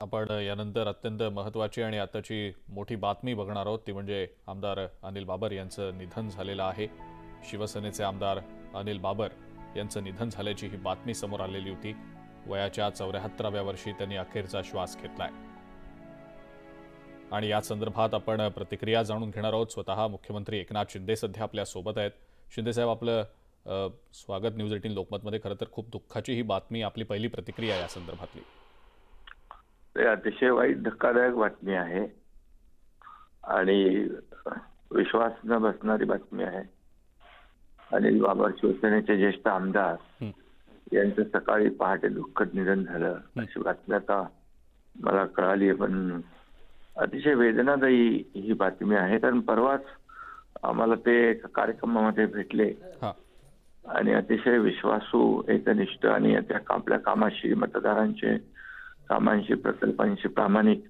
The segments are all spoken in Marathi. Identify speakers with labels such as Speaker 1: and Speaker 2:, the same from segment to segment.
Speaker 1: आपण यानंतर अत्यंत महत्त्वाची आणि आताची मोठी बातमी बघणार आहोत ती म्हणजे आमदार अनिल बाबर यांचं निधन झालेलं आहे। शिवसेनेचे आमदार अनिल बाबर यांचं निधन झाल्याची ही बातमी समोर आलेली होती। वयाच्या 74व्या वर्षी त्यांनी अखेरचा श्वास घेतलाय आणि या संदर्भात आपण प्रतिक्रिया जाणून घेणार आहोत। स्वतः मुख्यमंत्री एकनाथ शिंदे सध्या आपल्या सोबत आहेत। शिंदे साहेब, आपलं स्वागत न्यूज 18 लोकमतमध्ये। खरं तर खूप दुःखाची ही बातमी, आपली पहिली प्रतिक्रिया या संदर्भातली।
Speaker 2: अतिशय वाईट धक्कादायक बातमी आहे आणि विश्वास न बसणारी बातमी आहे। अनिल बाबर शिवसेनेचे ज्येष्ठ आमदार यांचं सकाळी पहाटे दुःखद निधन झालं अशी बातमी आता मला कळाली आहे, पण अतिशय वेदनादायी ही बातमी आहे। कारण परवाच आम्हाला ते एका कार्यक्रमामध्ये भेटले आणि अतिशय विश्वासू, एकनिष्ठ आणि आपल्या कामाशी, मतदारांचे कामांशी, प्रकल्पांशी प्रामाणिक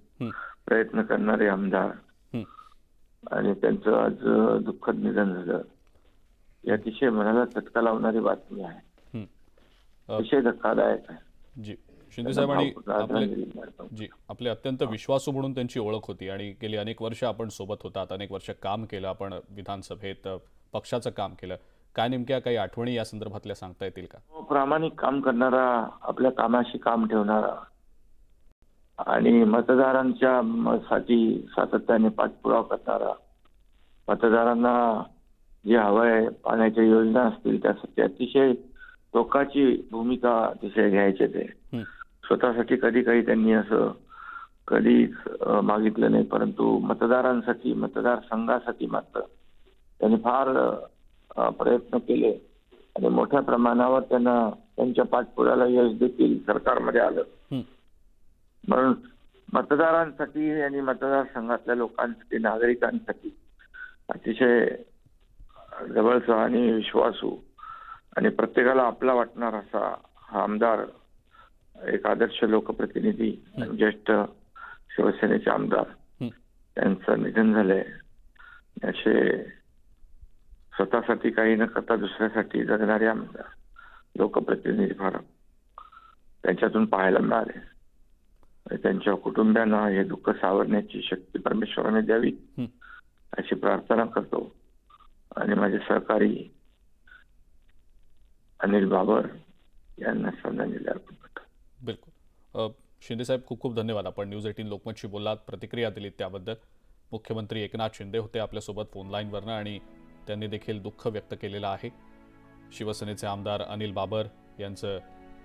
Speaker 2: प्रयत्न करणारे आमदार आणि त्यांचं आज दुःखद निधन झालं। ही अतिशय मनाला चटका लावणारी बातमी आहे, अतिशय धक्कादायक आहे।
Speaker 1: जी शिंदे साहेब, आणि आपले अत्यंत विश्वासू म्हणून त्यांची ओळख होती आणि गेली अनेक वर्ष आपण सोबत होतात, अनेक वर्ष काम केलं, आपण विधानसभेत पक्षाचं काम केलं। काय नेमक्या काही आठवणी या संदर्भातल्या सांगता येतील का?
Speaker 2: प्रामाणिक काम करणारा, आपल्या कामाशी काम ठेवणारा आणि मतदारांच्या साठी सातत्याने पाठपुरावा करणारा, मतदारांना जे हवंय, पाण्याच्या योजना असतील त्यासाठी अतिशय टोकाची भूमिका अतिशय घ्यायचे। ते स्वतःसाठी कधी काही त्यांनी असं कधीच मागितलं नाही, परंतु मतदारांसाठी, मतदारसंघासाठी मात्र त्यांनी फार प्रयत्न केले आणि मोठ्या प्रमाणावर त्यांना त्यांच्या पाठपुराव्याला यश देखील सरकारमध्ये आलं। म्हणून मतदारांसाठी आणि मतदारसंघातल्या लोकांसाठी, नागरिकांसाठी अतिशय जवळचा आणि विश्वासू आणि प्रत्येकाला आपला वाटणार असा हा आमदार, एक आदर्श लोकप्रतिनिधी आणि ज्येष्ठ शिवसेनेचे आमदार त्यांचं निधन झालंय। असे स्वतःसाठी काही न करता दुसऱ्यासाठी जगणारे आमदार, लोकप्रतिनिधी फार त्यांच्यातून पाहायला मिळाले। त्यांच्या कुटुंबियांना हे दुःख सावरण्याची शक्ती परमेश्वराने द्यावी अशी प्रार्थना करतो आणि माझे सहकारी अनिल बाबर यांना श्रद्धांजली अर्पण करतो।
Speaker 1: बिलकुल शिंदे साहेब, खूप खूप धन्यवाद। आपण न्यूज 18 लोकमतशी बोललात, प्रतिक्रिया दिलीत त्याबद्दल। मुख्यमंत्री एकनाथ शिंदे होते आपल्यासोबत फोन लाईनवरनं आणि त्यांनी देखील दुःख व्यक्त केलेलं आहे। शिवसेनेचे आमदार अनिल बाबर यांचं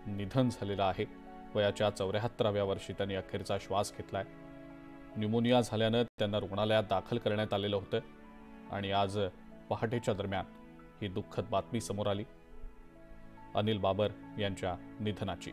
Speaker 1: निधन झालेलं आहे। वयाच्या 74व्या वर्षी त्यांनी अखेरचा श्वास घेतलाय। न्यूमोनिया झाल्यानं त्यांना रुग्णालयात दाखल करण्यात आलेलं होतं आणि आज पहाटेच्या दरम्यान ही दुःखद बातमी समोर आली अनिल बाबर यांच्या निधनाची।